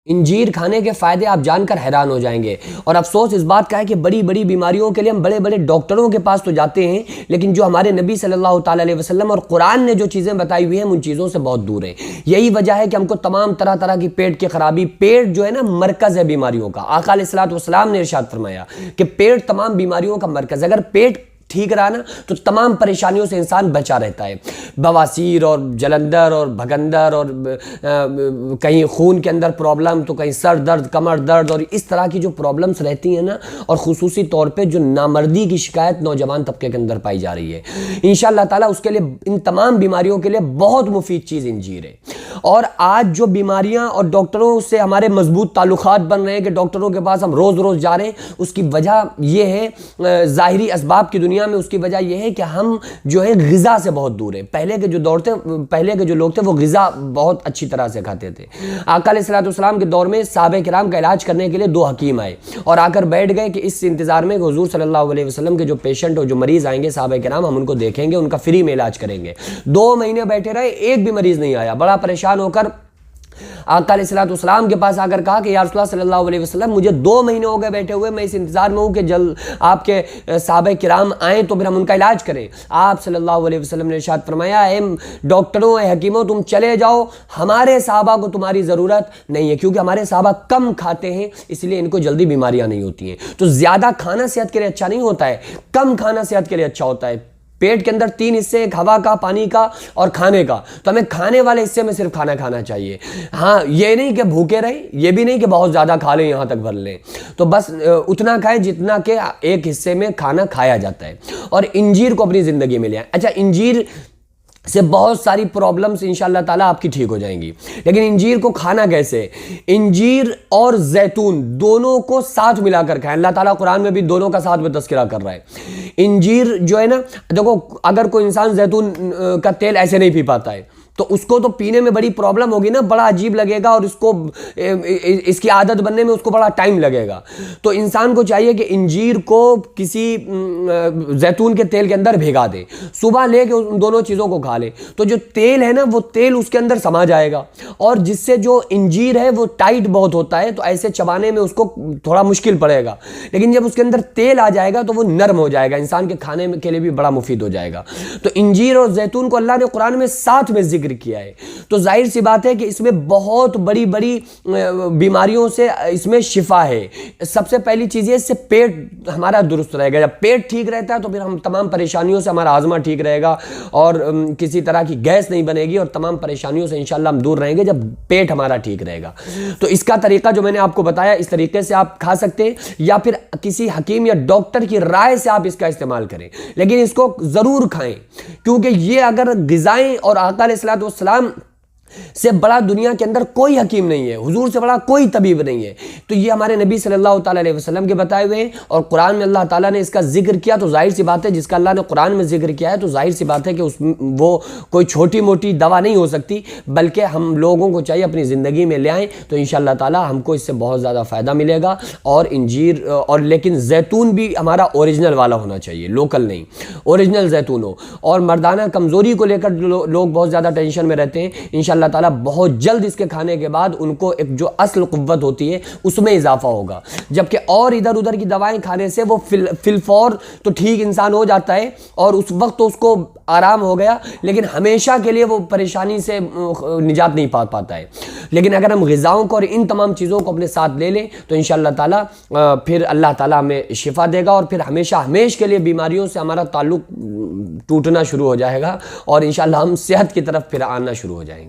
इंजीर खाने के फ़ायदे आप जानकर हैरान हो जाएंगे। और अफसोस इस बात का है कि बड़ी बड़ी बीमारियों के लिए हम बड़े बड़े डॉक्टरों के पास तो जाते हैं, लेकिन जो हमारे नबी सल्लल्लाहु अलैहि वसल्लम और कुरान ने जो चीज़ें बताई हुई हैं उन चीज़ों से बहुत दूर है। यही वजह है कि हमको तमाम तरह तरह की पेट की खराबी, पेट जो है ना मरकज़ है बीमारियों का। आका अलैहिस्सलातु वस्सलाम ने इरशाद फरमाया कि पेट तमाम बीमारियों का मरकज़। अगर पेट ठीक रहा ना तो तमाम परेशानियों से इंसान बचा रहता है। बवासीर और जलंधर और भगंदर और कहीं खून के अंदर प्रॉब्लम, तो कहीं सर दर्द, कमर दर्द, और इस तरह की जो प्रॉब्लम्स रहती हैं ना, और ख़ुसूसी तौर पे जो नामर्दी की शिकायत नौजवान तबके के अंदर पाई जा रही है, इंशाअल्लाह ताला उसके लिए, इन तमाम बीमारियों के लिए बहुत मुफीद चीज़ इंजीर है। और आज जो बीमारियां और डॉक्टरों से हमारे मजबूत ताल्लुकात बन रहे हैं कि डॉक्टरों के पास हम रोज़ रोज़ जा रहे हैं, उसकी वजह यह है, ज़ाहिरी असबाब की दुनिया में उसकी वजह यह है कि हम जो है ग़िज़ा से बहुत दूर है। पहले के जो लोग थे वो ग़िज़ा बहुत अच्छी तरह से खाते थे। आका अलैहिस्सलाम के दौर में सहाबा किराम का इलाज करने के लिए 2 हकीम आए और आकर बैठ गए कि इस इंतज़ार में हुज़ूर सल्लल्लाहु अलैहि वसल्लम के जो पेशेंट हो, जो मरीज़ आएंगे सहाबा किराम, हम उनको देखेंगे, उनका फ्री में इलाज करेंगे। 2 महीने बैठे रहे, एक भी मरीज़ नहीं आया। बड़ा परेशान होकर आका अलैहिस्सलाम के पास आकर कहा कि या रसूलल्लाह सल्लल्लाहु अलैहि वसल्लम, मुझे 2 महीने हो गए बैठे हुए, मैं इस इंतजार में हूँ कि जल्द आपके सहाबा किराम आएँ तो फिर हम उनका इलाज करें। आप सल्लल्लाहु अलैहि वसल्लम ने इरशाद फरमाया, ए डॉक्टरों, ए हकीमों, तुम चले जाओ, हमारे सहाबा को तुम्हारी ज़रूरत नहीं है, क्योंकि हमारे सहाबा कम खाते हैं, इसलिए इनको जल्दी बीमारियाँ नहीं होती हैं। तो ज़्यादा खाना सेहत के लिए अच्छा नहीं होता है, कम खाना सेहत के लिए अच्छा होता है। पेट के अंदर 3 हिस्से, एक हवा का, पानी का और खाने का, तो हमें खाने वाले हिस्से में सिर्फ खाना खाना चाहिए। हाँ, ये नहीं कि भूखे रहे, ये भी नहीं कि बहुत ज़्यादा खा लें, यहाँ तक भर लें, तो बस उतना खाएं जितना के एक हिस्से में खाना खाया जाता है। और इंजीर को अपनी ज़िंदगी में ले आए। अच्छा, इंजीर से बहुत सारी प्रॉब्लम्स इंशाअल्लाह ताला आपकी ठीक हो जाएंगी, लेकिन इंजीर को खाना कैसे? इंजीर और जैतून दोनों को साथ मिलाकर खाएं। अल्लाह ताला कुरान में भी दोनों का साथ में तज़किरा कर रहा है। इंजीर जो है ना, देखो, अगर कोई इंसान जैतून का तेल ऐसे नहीं पी पाता है तो उसको तो पीने में बड़ी प्रॉब्लम होगी ना, बड़ा अजीब लगेगा, और इसको इसकी आदत बनने में उसको बड़ा टाइम लगेगा। तो इंसान को चाहिए कि इंजीर को किसी जैतून के तेल के अंदर भिगा दे, सुबह लेके उन दोनों चीज़ों को खा ले, तो जो तेल है ना वो तेल उसके अंदर समा जाएगा, और जिससे जो इंजीर है वो टाइट बहुत होता है, तो ऐसे चबाने में उसको थोड़ा मुश्किल पड़ेगा। लेकिन जब उसके अंदर तेल आ जाएगा तो वो नरम हो जाएगा, इंसान के खाने के लिए भी बड़ा मुफीद हो जाएगा। तो इंजीर और जैतून को अल्लाह ने कुरान में साथ में जिक्र किया है, तो जाहिर सी बात है कि इसमें बहुत बड़ी बड़ी बीमारियों से इसमें शिफा है। सबसे पहली चीज़ है, इससे पेट हमारा दुरुस्त रहेगा। जब पेट ठीक रहता है तो फिर हम तमाम परेशानियों से, हमारा हाजमा ठीक रहेगा और किसी तरह की गैस नहीं बनेगी, और तमाम परेशानियों से इंशाल्लाह हम दूर रहेंगे जब पेट हमारा ठीक रहेगा। तो इसका तरीका जो मैंने आपको बताया, इस तरीके से आप खा सकते हैं, या फिर किसी हकीम या डॉक्टर की राय से आप इसका इस्तेमाल करें, लेकिन इसको ज़रूर खाएं, क्योंकि ये अगर ग़िज़ाएं, और आका अलैहिस्सलाम से बड़ा दुनिया के अंदर कोई हकीम नहीं है, हुजूर से बड़ा कोई तबीब नहीं है, तो ये हमारे नबी सल्लल्लाहु अलैहि वसल्लम के बताए हुए हैं, और कुरान में अल्लाह ताला ने इसका जिक्र किया। तो जाहिर सी बात है, जिसका अल्लाह ने कुरान में जिक्र किया है, तो जाहिर सी बात है कि वो कोई छोटी मोटी दवा नहीं हो सकती, बल्कि हम लोगों को चाहिए अपनी ज़िंदगी में ले आएँ, तो इंशाअल्लाह ताला हमको इससे बहुत ज़्यादा फ़ायदा मिलेगा। और इंजीर, और लेकिन जैतून भी हमारा ओरिजिनल वाला होना चाहिए, लोकल नहीं, ओरिजिनल जैतून हो। और मर्दाना कमज़ोरी को लेकर लोग बहुत ज़्यादा टेंशन में रहते हैं, इंशाअल्लाह ताला बहुत जल्द इसके खाने के बाद उनको एक जो असल कुव्वत होती है उसमें इजाफा होगा। जबकि और इधर उधर की दवाएं खाने से वो फिलफौर तो ठीक इंसान हो जाता है और उस वक्त तो उसको आराम हो गया, लेकिन हमेशा के लिए वो परेशानी से निजात नहीं पा पाता है। लेकिन अगर हम ग़िज़ाओं को और इन तमाम चीज़ों को अपने साथ ले लें तो इंशाअल्लाह ताला फिर अल्लाह ताला हमें शिफा देगा, और फिर हमेशा के लिए बीमारियों से हमारा ताल्लुक़ टूटना शुरू हो जाएगा, और इंशाअल्लाह हम सेहत की तरफ फिर आना शुरू हो जाएंगे।